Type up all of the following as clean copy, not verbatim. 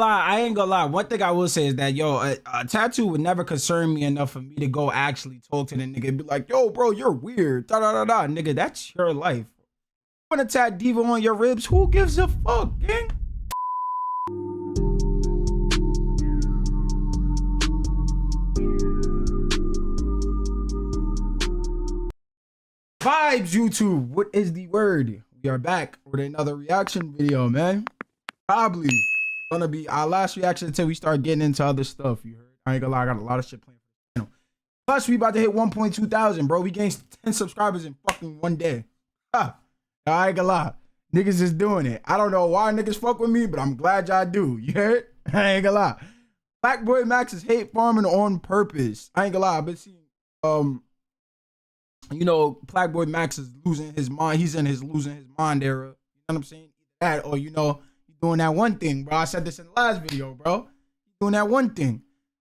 I ain't gonna lie. One thing I will say is that, yo, a tattoo would never concern me enough for me to go actually talk to the nigga and be like, yo, bro, you're weird. Da da da da. Nigga, that's your life. You want to tat diva on your ribs? Who gives a fuck, gang? Vibes, YouTube. What is the word? We are back with another reaction video, man. Probably gonna be our last reaction until we start getting into other stuff. You heard? I ain't gonna lie, I got a lot of shit playing for the channel. Plus, we about to hit 1.2 thousand, bro. We gained 10 subscribers in fucking one day. Ha! I ain't gonna lie. Niggas is doing it. I don't know why niggas fuck with me, but I'm glad y'all do. You heard? I ain't gonna lie. PlaqueBoyMax is hate farming on purpose. I ain't gonna lie. I've been seeing, you know, PlaqueBoyMax is losing his mind. He's in his losing his mind era. You know what I'm saying? That, or, you know, he's doing that one thing, bro. I said this in the last video, bro. He's doing that one thing.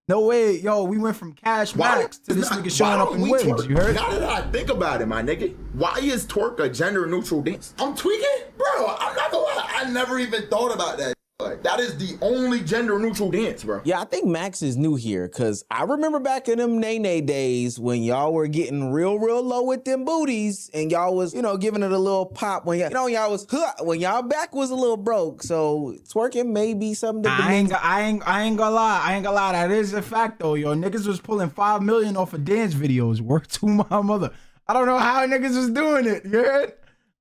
No way, yo, we went from Cash Max to this nigga showing up in wigs. You heard? Now that I think about it, my nigga, why is twerk a gender neutral dance? I'm tweaking? Bro, I'm not gonna lie. I never even thought about that. That is the only gender neutral dance, bro. Yeah, I think Max is new here because I remember back in them nay days when y'all were getting real low with them booties and y'all was, you know, giving it a little pop when y'all was when y'all back was a little broke. So twerking may be something that I ain't gonna lie. That is a fact though, yo. Niggas was pulling 5 million off of dance videos. Work to my mother. I don't know how niggas was doing it. You heard?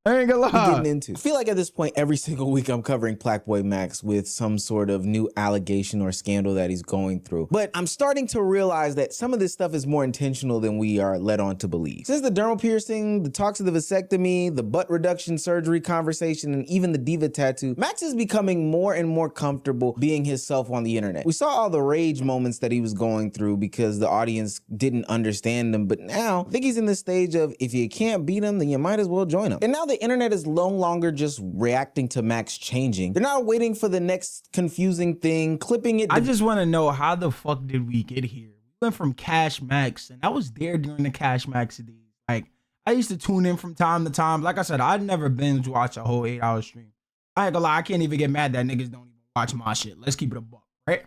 I ain't gonna lie. Getting into. I feel like at this point, every single week I'm covering PlaqueBoyMax with some sort of new allegation or scandal that he's going through. But I'm starting to realize that some of this stuff is more intentional than we are led on to believe. Since the dermal piercing, the talks of the vasectomy, the butt reduction surgery conversation, and even the diva tattoo, Max is becoming more and more comfortable being himself on the internet. We saw all the rage moments that he was going through because the audience didn't understand him. But now I think he's in the stage of if you can't beat him, then you might as well join him. And now the internet is no longer just reacting to Max changing. They're not waiting for the next confusing thing, clipping it. I just want to know, how the fuck did we get here? We went from Cash Max, and I was there during the Cash Max days. Like, I used to tune in from time to time. Like I said, I'd never binge watch a whole 8-hour stream. I ain't gonna lie, I can't even get mad that niggas don't even watch my shit. Let's keep it a buck, right?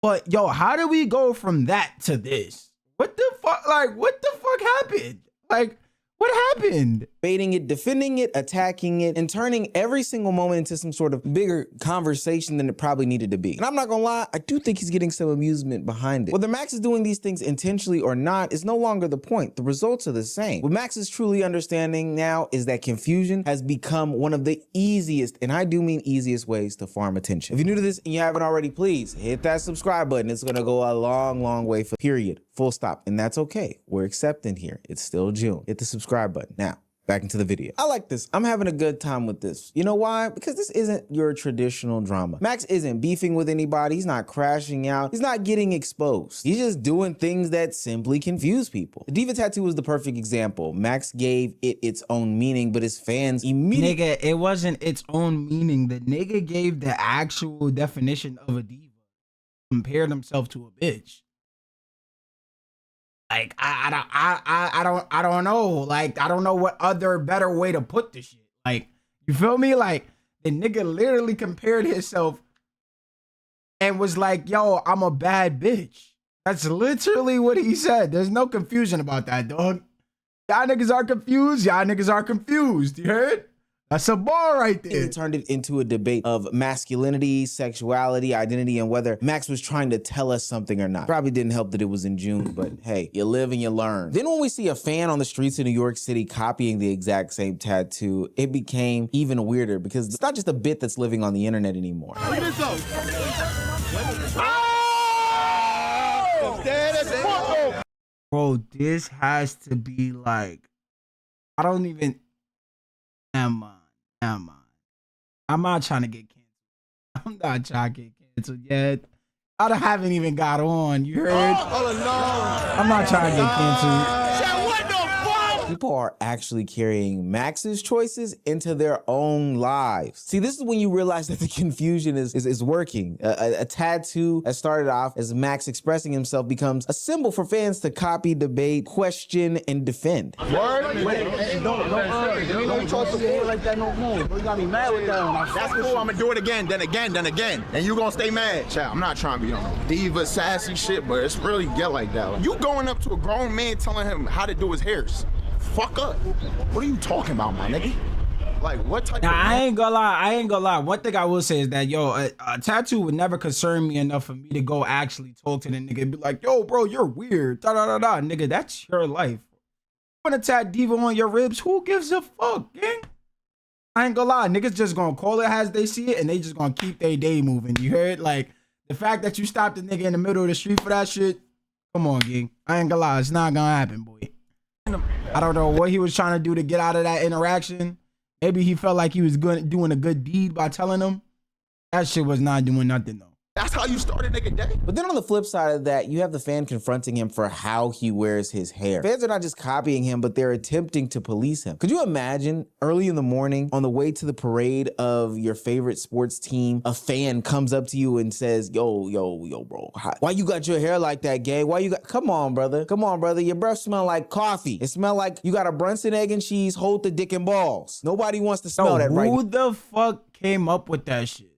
But yo, how did we go from that to this? What the fuck? Like, what the fuck happened? Like, what happened? Baiting it, defending it, attacking it, and turning every single moment into some sort of bigger conversation than it probably needed to be. And I'm not gonna lie, I do think he's getting some amusement behind it. Whether Max is doing these things intentionally or not is no longer the point. The results are the same. What Max is truly understanding now is that confusion has become one of the easiest, and I do mean easiest, ways to farm attention. If you're new to this and you haven't already, please hit that subscribe button. It's gonna go a long way for period. Full stop. And that's okay. We're accepting here. It's still June. Hit the subscribe button. Now, back into the video. I like this. I'm having a good time with this. You know why? Because this isn't your traditional drama. Max isn't beefing with anybody. He's not crashing out. He's not getting exposed. He's just doing things that simply confuse people. The diva tattoo was the perfect example. Max gave it its own meaning, but his fans immediately— Nigga, it wasn't its own meaning. The nigga gave the actual definition of a diva. Compared himself to a bitch. Like, I don't know. Like, I don't know what other better way to put this shit. Like, you feel me? Like, the nigga literally compared himself and was like, yo, I'm a bad bitch. That's literally what he said. There's no confusion about that, dog. Y'all niggas are confused. Y'all niggas are confused. You heard? That's a bar right there. It turned it into a debate of masculinity, sexuality, identity, and whether Max was trying to tell us something or not. Probably didn't help that it was in June, but hey, you live and you learn. Then when we see a fan on the streets of New York City copying the exact same tattoo, it became even weirder because it's not just a bit that's living on the internet anymore. Look at this though. Bro, this has to be like, I don't even, never mind. I'm not trying to get canceled. I'm not trying to get canceled yet. I haven't even got on. You heard? Oh no! I'm not trying to get canceled. What the fuck? People are actually carrying Max's choices into their own lives. See, this is when you realize that the confusion is working. A tattoo that started off as Max expressing himself becomes a symbol for fans to copy, debate, question, and defend. Word? Wait, don't talk to me like that no more. You got me mad with that one. That's cool. I'm gonna do it again, then again, then again. And you gonna stay mad. Child, I'm not trying to be on diva, sassy shit, but it's really get like that. Like, you going up to a grown man telling him how to do his hairs. Fuck up. What are you talking about, my nigga? Like, what type Now, of... I ain't gonna lie. One thing I will say is that, yo, a tattoo would never concern me enough for me to go actually talk to the nigga and be like, yo, bro, you're weird. Da da da da. Nigga, that's your life. You want to tat diva on your ribs? Who gives a fuck, gang? I ain't gonna lie. Niggas just gonna call it as they see it and they just gonna keep their day moving. You heard? Like, the fact that you stopped the nigga in the middle of the street for that shit, come on, gang. I ain't gonna lie. It's not gonna happen, boy. I don't know what he was trying to do to get out of that interaction. Maybe he felt like he was doing a good deed by telling him. That shit was not doing nothing, though. That's how you started nigga day? But then on the flip side of that, you have the fan confronting him for how he wears his hair. Fans are not just copying him, but they're attempting to police him. Could you imagine early in the morning on the way to the parade of your favorite sports team, a fan comes up to you and says, yo, bro, why you got your hair like that, gay? Why you got, come on, brother. Your breath smell like coffee. It smell like you got a Brunson egg and cheese, hold the dick and balls. Nobody wants to smell that right now. Who the fuck came up with that shit?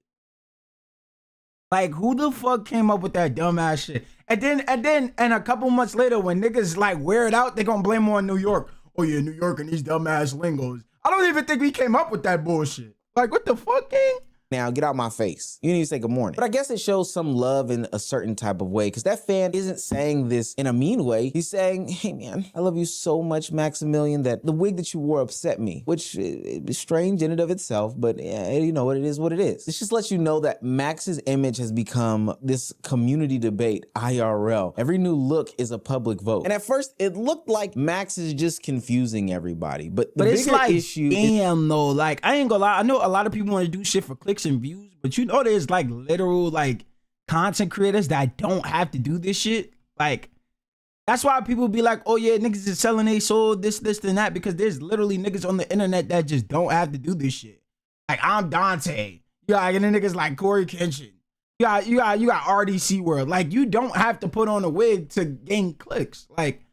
Like, who the fuck came up with that dumbass shit? And then a couple months later, when niggas like wear it out, they gonna blame on New York. Oh yeah, New York and these dumbass lingos. I don't even think we came up with that bullshit. Like, what the fuck, gang? Now, get out my face. You need to say good morning. But I guess it shows some love in a certain type of way, because that fan isn't saying this in a mean way. He's saying, hey man, I love you so much, Maximilian, that the wig that you wore upset me, which is strange in and of itself, but yeah, you know, it is what it is. This just lets you know that Max's image has become this community debate, IRL. Every new look is a public vote. And at first, it looked like Max is just confusing everybody, but the it's bigger like, issue damn, though. Like, I ain't gonna lie. I know a lot of people want to do shit for clicks and views, but you know there's like literal like content creators that don't have to do this shit. Like, that's why people be like, oh yeah, niggas is selling their soul, this and that, because there's literally niggas on the internet that just don't have to do this shit. Like, I'm Dante. You got and then niggas like Corey Kenshin. You got RDC World. Like, you don't have to put on a wig to gain clicks. Like,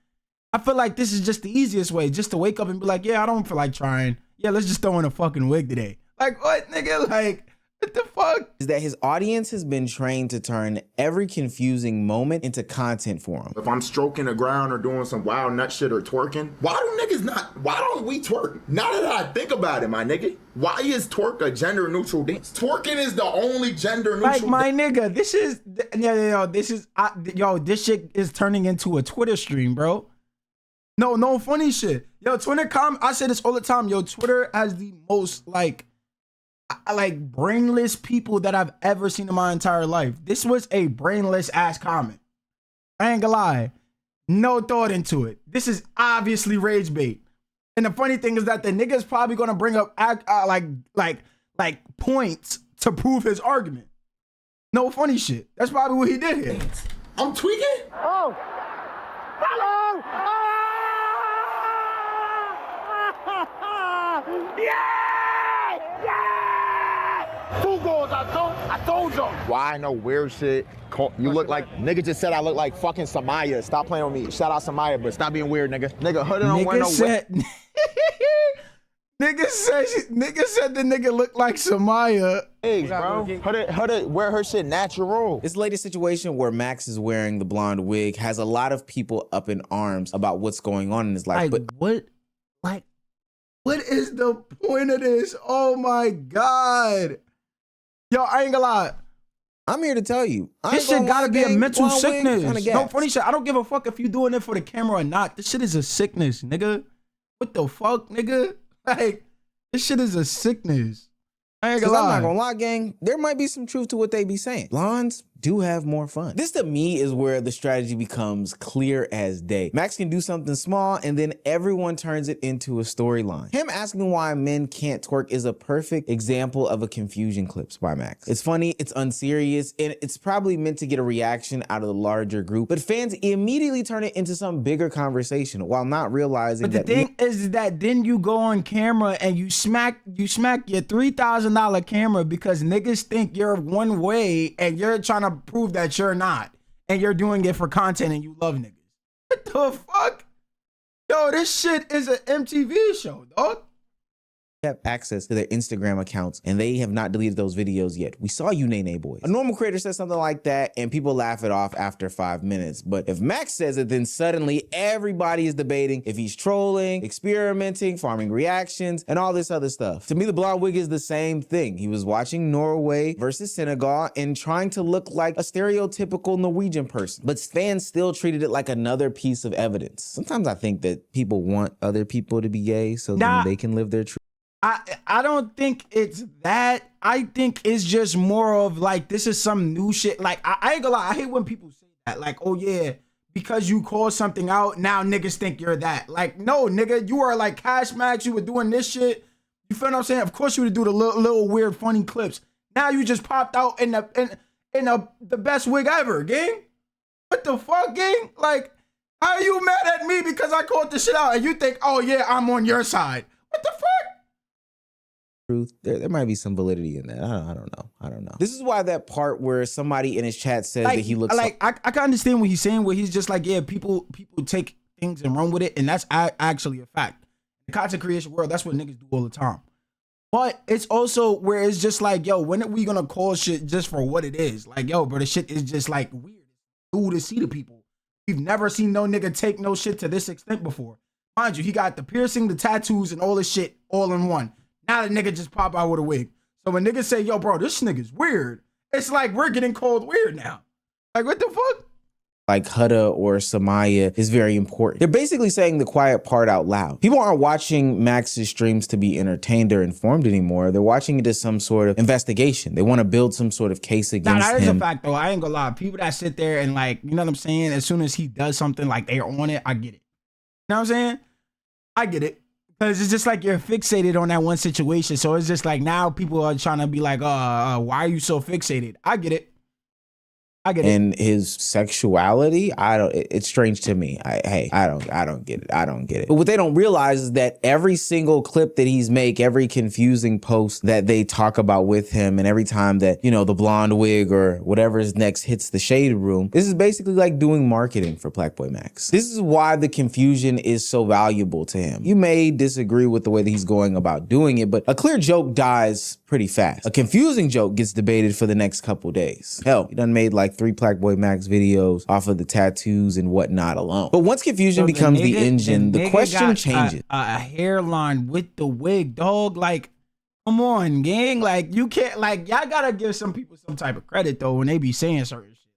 I feel like this is just the easiest way, just to wake up and be like, yeah, I don't feel like trying. Yeah, let's just throw in a fucking wig today. Like, what, nigga? Like, what the fuck? is that his audience has been trained to turn every confusing moment into content for him. If I'm stroking the ground or doing some wild nut shit or twerking, why don't we twerk? Now that I think about it, my nigga, why is twerk a gender neutral dance? Twerking is the only gender neutral Like, my nigga, this is, this shit is turning into a Twitter stream, bro. No funny shit. Yo, I say this all the time. Yo, Twitter has the most like brainless people that I've ever seen in my entire life. This was a brainless ass comment. I ain't gonna lie. No thought into it. This is obviously rage bait. And the funny thing is that the nigga's probably gonna bring up like points to prove his argument. No funny shit. That's probably what he did here. I'm tweaking? Oh! Hello! Yeah! Yeah! 2 goals, I told you. Why no weird shit? You look like, nigga just said I look like fucking Samaya. Stop playing with me. Shout out Samaya, but stop being weird, nigga. Nigga, hood don't wear no Nigga said the nigga looked like Samaya. Hey, bro. Hood wear her shit natural. This latest situation where Max is wearing the blonde wig has a lot of people up in arms about what's going on in his life. Like, what is the point of this? Oh my God. Yo, I ain't gonna lie. I'm here to tell you. This shit gotta be a mental sickness. No funny shit. I don't give a fuck if you doing it for the camera or not. This shit is a sickness, nigga. What the fuck, nigga? Like, this shit is a sickness. I ain't Because gonna I'm lie. not gonna lie, gang, there might be some truth to what they be saying. Blondes do have more fun. This to me is where the strategy becomes clear as day. Max can do something small and then everyone turns it into a storyline. Him asking why men can't twerk is a perfect example of a confusion clips by Max. It's funny, it's unserious, and it's probably meant to get a reaction out of the larger group, but fans immediately turn it into some bigger conversation while not realizing But the thing is that then you go on camera and you smack your $3,000 camera because niggas think you're one way and you're trying to prove that you're not, and you're doing it for content and you love niggas. What the fuck? Yo, this shit is an MTV show, dog. have access to their Instagram accounts and they have not deleted those videos yet. We saw you, Nene Boys. A normal creator says something like that and people laugh it off after 5 minutes. But if Max says it, then suddenly everybody is debating if he's trolling, experimenting, farming reactions, and all this other stuff. To me, the blonde wig is the same thing. He was watching Norway versus Senegal and trying to look like a stereotypical Norwegian person. But fans still treated it like another piece of evidence. Sometimes I think that people want other people to be gay so then they can live their truth. I don't think it's that. I think it's just more of like, this is some new shit. Like, I ain't gonna lie, I hate when people say that. Like, oh yeah, because you call something out, now niggas think you're that. Like, no, nigga, you are like Cash Max, you were doing this shit. You feel what I'm saying? Of course you would do the little weird funny clips. Now you just popped out in the best wig ever, gang. What the fuck, gang? Like, how are you mad at me because I called this shit out and you think, oh yeah, I'm on your side? What the fuck? Truth, there might be some validity in that. I don't know. This is why that part where somebody in his chat says like, that he looks like I can understand what he's saying, where he's just like, yeah, people take things and run with it, and that's actually a fact. In the content creation world, that's what niggas do all the time. But it's also where it's just like, yo, when are we gonna call shit just for what it is? Like, yo, bro, the shit is just like weird. New to see the people. We've never seen no nigga take no shit to this extent before. Mind you, he got the piercing, the tattoos, and all this shit all in one. Now the nigga just pop out with a wig. So when niggas say, yo, bro, this nigga's weird, it's like we're getting called weird now. Like, what the fuck? like Hutta or Samaya is very important. They're basically saying the quiet part out loud. People aren't watching Max's streams to be entertained or informed anymore. They're watching it as some sort of investigation. They want to build some sort of case against him. That is a fact, though. I ain't gonna lie. People that sit there and like, you know what I'm saying? As soon as he does something, like they're on it, I get it. You know what I'm saying? I get it. Because it's just like you're fixated on that one situation. So it's just like now people are trying to be like, why are you so fixated? I get it. I get it. And his sexuality, it's strange to me. I don't get it. I don't get it. But what they don't realize is that every single clip that he's make, every confusing post that they talk about with him, and every time that, you know, the blonde wig or whatever is next hits the shade room, this is basically like doing marketing for PlaqueBoyMax. This is why the confusion is so valuable to him. You may disagree with the way that he's going about doing it, but a clear joke dies pretty fast. A confusing joke gets debated for the next couple days. Hell, he done made like 3 PlaqueBoyMax videos off of the tattoos and whatnot alone. But once confusion becomes the engine, the question changes. A hairline with the wig, dog. Like, come on, gang. Like, you can't, like, y'all gotta give some people some type of credit, though, when they be saying certain shit.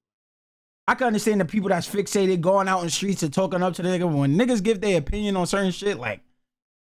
I can understand the people that's fixated going out in the streets and talking up to the nigga. When niggas give their opinion on certain shit, like,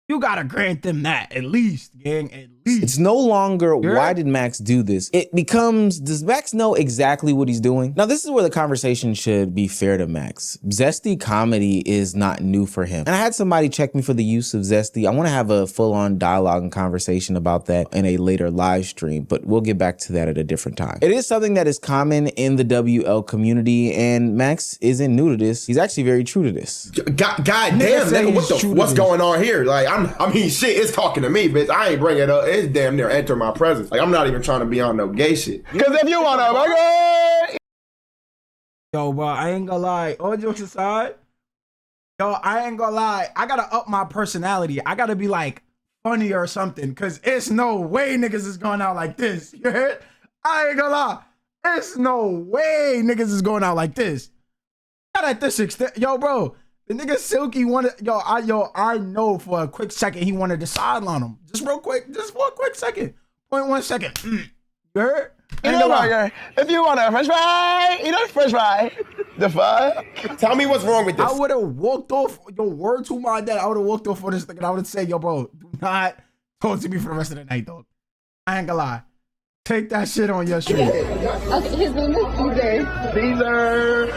you gotta grant them that, at least, gang, at least. It's no longer, why did Max do this? It becomes, does Max know exactly what he's doing? Now, this is where the conversation should be fair to Max. Zesty comedy is not new for him. And I had somebody check me for the use of Zesty. I wanna have a full-on dialogue and conversation about that in a later live stream, but we'll get back to that at a different time. It is something that is common in the WL community, and Max isn't new to this. He's actually very true to this. God damn, nigga, what's going on here? Like, I mean, shit, it's talking to me, bitch. I ain't bring it up. It's damn near enter my presence. Like, I'm not even trying to be on no gay shit. Because if you want to, yo, bro, I ain't gonna lie. All jokes aside, yo, I ain't gonna lie. I gotta up my personality. I gotta be like funny or something. Because it's no way niggas is going out like this. You heard? I ain't gonna lie. It's no way niggas is going out like this. Not at this extent. Yo, bro. The nigga Silky wanted, I know for a quick second he wanted to sideline him. Just real quick, just for a quick second. 0.1 second. You heard? You know what, if you want a french fry, you know french fry. The fuck? Tell me what's wrong with this. I would have walked off, word to my dad, I would have walked off for this thing and I would have said, yo, bro, do not talk to me for the rest of the night, dog. I ain't gonna lie. Take that shit on your stream. Okay, his name is Caesar. Caesar.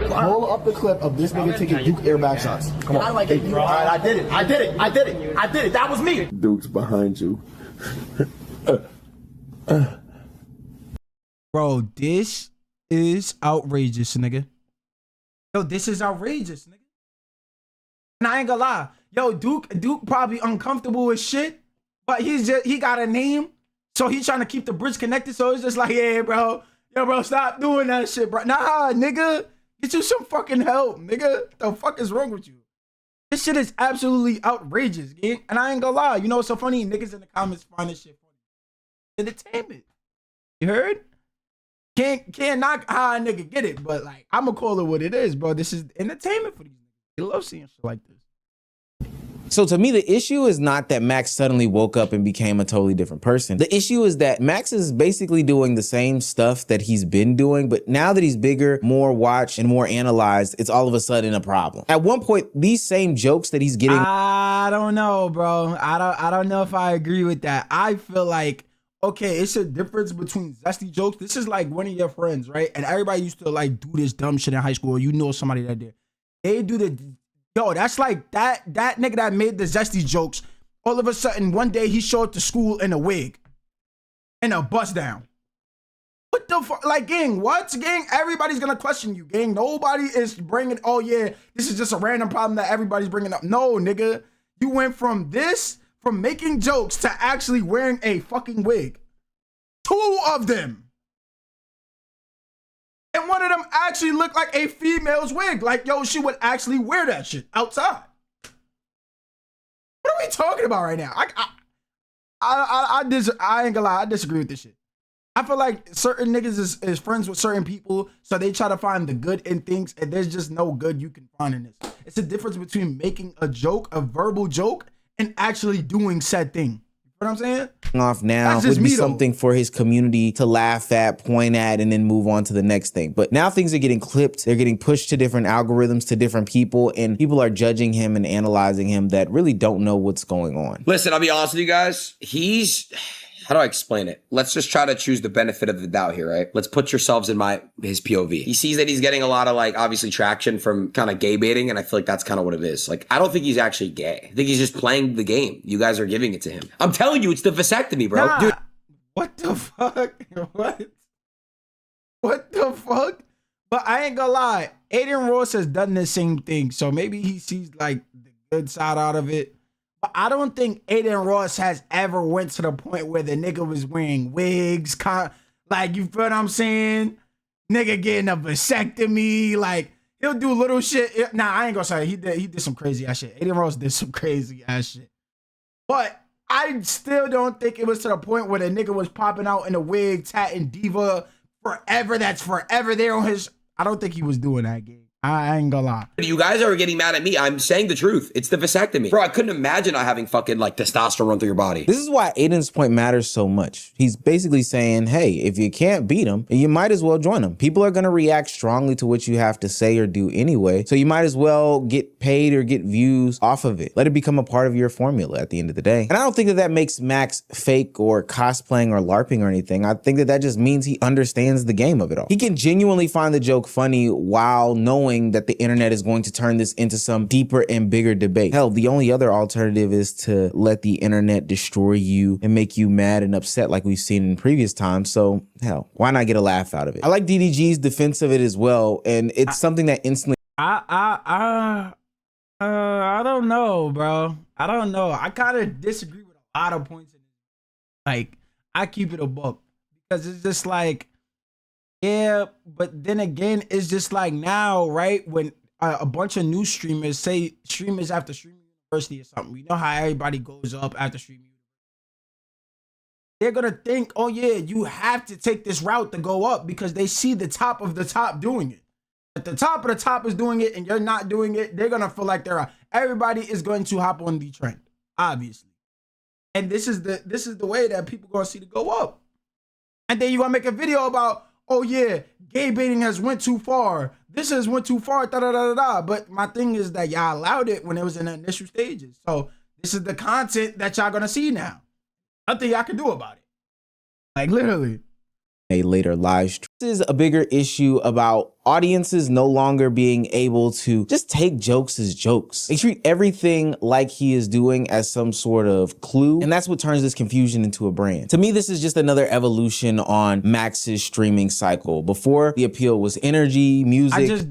Roll up the clip of this nigga taking Duke airbag shots. Come on. All right, I did it. That was me. Duke's behind you. Bro, this is outrageous, nigga. Yo, this is outrageous, nigga. And I ain't gonna lie. Yo, Duke probably uncomfortable as shit, but he got a name, so he's trying to keep the bridge connected. So it's just like, yeah, bro. Yo, bro, stop doing that shit, bro. Nah, nigga. Get you some fucking help, nigga. The fuck is wrong with you? This shit is absolutely outrageous, gang. And I ain't gonna lie. You know what's so funny? Niggas in the comments find this shit funny. Entertainment. You heard? Can't knock how a nigga get it, but like, I'ma call it what it is, bro. This is entertainment for these niggas. They love seeing shit like this. So to me, the issue is not that Max suddenly woke up and became a totally different person. The issue is that Max is basically doing the same stuff that he's been doing, but now that he's bigger, more watched, and more analyzed, it's all of a sudden a problem. At one point, these same jokes that he's getting— I don't know, bro. I don't know if I agree with that. I feel like, okay, it's a difference between zesty jokes. This is like one of your friends, right? And everybody used to like do this dumb shit in high school. You know somebody that did. They do the, yo, that's like that nigga that made the zesty jokes. All of a sudden, one day he showed up to school in a wig and a bust down. What the fuck? Like, gang, what? Gang, everybody's gonna question you, gang. Nobody is bringing, oh yeah, this is just a random problem that everybody's bringing up. No, nigga. You went from making jokes to actually wearing a fucking wig. 2 of them. And one of them actually looked like a female's wig. Like, yo, she would actually wear that shit outside. What are we talking about right now? I ain't gonna lie, I disagree with this shit. I feel like certain niggas is friends with certain people, so they try to find the good in things, and there's just no good you can find in this. It's a difference between making a joke, a verbal joke, and actually doing said thing. You know what I'm saying? Off now would be something for his community to laugh at, point at, and then move on to the next thing. But now things are getting clipped. They're getting pushed to different algorithms, to different people, and people are judging him and analyzing him that really don't know what's going on. Listen, I'll be honest with you guys. How do I explain it? Let's just try to choose the benefit of the doubt here, right? Let's put yourselves in his POV. He sees that he's getting a lot of like, obviously traction from kind of gay baiting. And I feel like that's kind of what it is. Like, I don't think he's actually gay. I think he's just playing the game. You guys are giving it to him. I'm telling you, it's the vasectomy, bro. Nah. Dude. What the fuck? What the fuck? But I ain't gonna lie. Aiden Ross has done the same thing. So maybe he sees like the good side out of it. But I don't think Aiden Ross has ever went to the point where the nigga was wearing wigs. Like, you feel what I'm saying? Nigga getting a vasectomy. Like, he'll do little shit. Nah, I ain't gonna say he did some crazy ass shit. Aiden Ross did some crazy ass shit. But I still don't think it was to the point where the nigga was popping out in a wig, tatting diva forever. That's forever there on his. I don't think he was doing that game. I ain't gonna lie. You guys are getting mad at me. I'm saying the truth. It's the vasectomy. Bro, I couldn't imagine not having fucking like testosterone run through your body. This is why Aiden's point matters so much. He's basically saying, hey, if you can't beat him, you might as well join him. People are gonna react strongly to what you have to say or do anyway. So you might as well get paid or get views off of it. Let it become a part of your formula at the end of the day. And I don't think that makes Max fake or cosplaying or LARPing or anything. I think that just means he understands the game of it all. He can genuinely find the joke funny while knowing that the internet is going to turn this into some deeper and bigger debate. Hell, the only other alternative is to let the internet destroy you and make you mad and upset like we've seen in previous times. So hell, why not get a laugh out of it? I like DDG's defense of it as well. And it's something that instantly— I don't know, bro. I don't know. I kind of disagree with a lot of points in it. Like, I keep it a buck because it's just like, yeah, but then again, it's just like now, right? When a bunch of new streamers say streamers after Streaming University or something, you know how everybody goes up after Streaming University. They're gonna think, oh yeah, you have to take this route to go up because they see the top of the top doing it. If the top of the top is doing it and you're not doing it, they're gonna feel like everybody is going to hop on the trend, obviously. And this is the way that people gonna see to go up. And then you're gonna make a video about, oh yeah, gay baiting has went too far. This has went too far, da-da-da-da-da. But my thing is that y'all allowed it when it was in the initial stages. So this is the content that y'all gonna see now. nothing y'all can do about it. Like literally. A later live stream. This is a bigger issue about audiences no longer being able to just take jokes as jokes. They treat everything like he is doing as some sort of clue, and that's what turns this confusion into a brand. To me, this is just another evolution on Max's streaming cycle. Before, the appeal was energy, music. I just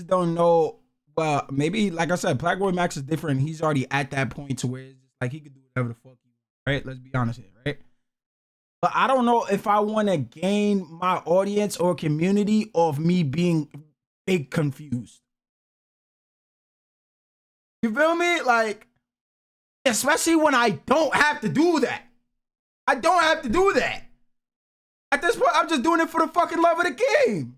don't know. Well, maybe like I said, PlaqueBoyMax is different. He's already at that point to where it's just like he could do whatever the fuck he wants, right? Let's be honest here, right? But I don't know if I want to gain my audience or community of me being big confused. You feel me? Like, especially when I don't have to do that. I don't have to do that. At this point, I'm just doing it for the fucking love of the game.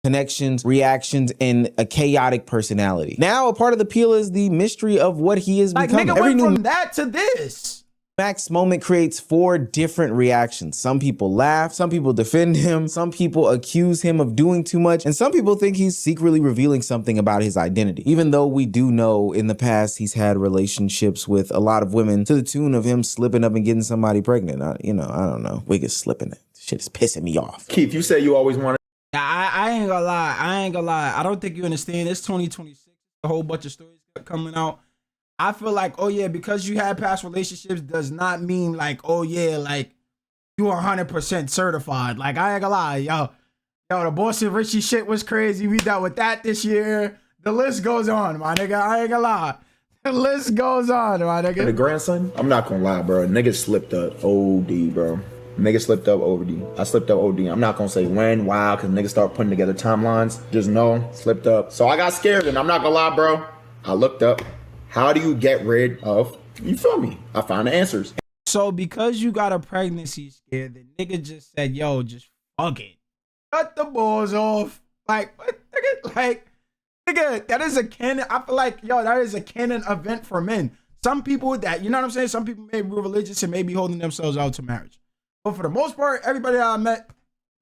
Connections, reactions, and a chaotic personality. Now, a part of the appeal is the mystery of what he is Like, becoming. nigga went from that to this. Max moment creates 4 different reactions. Some people laugh, some people defend him, some people accuse him of doing too much, and some people think he's secretly revealing something about his identity. Even though we do know in the past he's had relationships with a lot of women to the tune of him slipping up and getting somebody pregnant. I don't know. Wiggins slipping it. Shit is pissing me off. Keith, you said you always wanted. I ain't gonna lie. I don't think you understand. It's 2026. A whole bunch of stories coming out. I feel like, oh yeah, because you had past relationships does not mean like, oh yeah, like you 100% certified. Like I ain't gonna lie, yo, the Boston Richie shit was crazy. We dealt with that this year. The list goes on, my nigga. I ain't gonna lie. The list goes on, my nigga. The grandson? I'm not gonna lie, bro. Nigga slipped up OD, bro. Nigga slipped up OD. I slipped up OD. I'm not gonna say when, why, because niggas start putting together timelines. Just know, slipped up. So I got scared, and I'm not gonna lie, bro. I looked up. How do you get rid of, you feel me? I found the answers. So because you got a pregnancy scare, the nigga just said, yo, just fuck it. Cut the balls off. Like, what, nigga? Like, nigga, that is a canon. I feel like, yo, that is a canon event for men. Some people that, you know what I'm saying? Some people may be religious and may be holding themselves out to marriage. But for the most part, everybody that I met,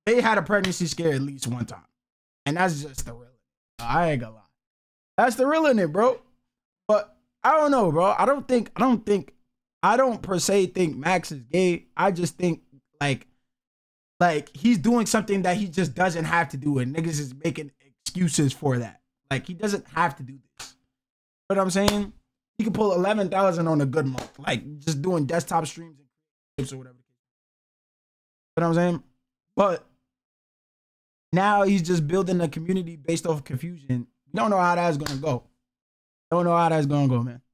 they had a pregnancy scare at least one time. And that's just the real. I ain't gonna lie. That's the real in it, bro. But I don't know, bro. I don't per se think Max is gay. I just think like he's doing something that he just doesn't have to do, and niggas is making excuses for that. Like he doesn't have to do this. You know what I'm saying? He could pull 11,000 on a good month, like just doing desktop streams and clips or whatever. You know what I'm saying? But now he's just building a community based off of confusion. You don't know how that's gonna go. Don't know how that's gonna go, man.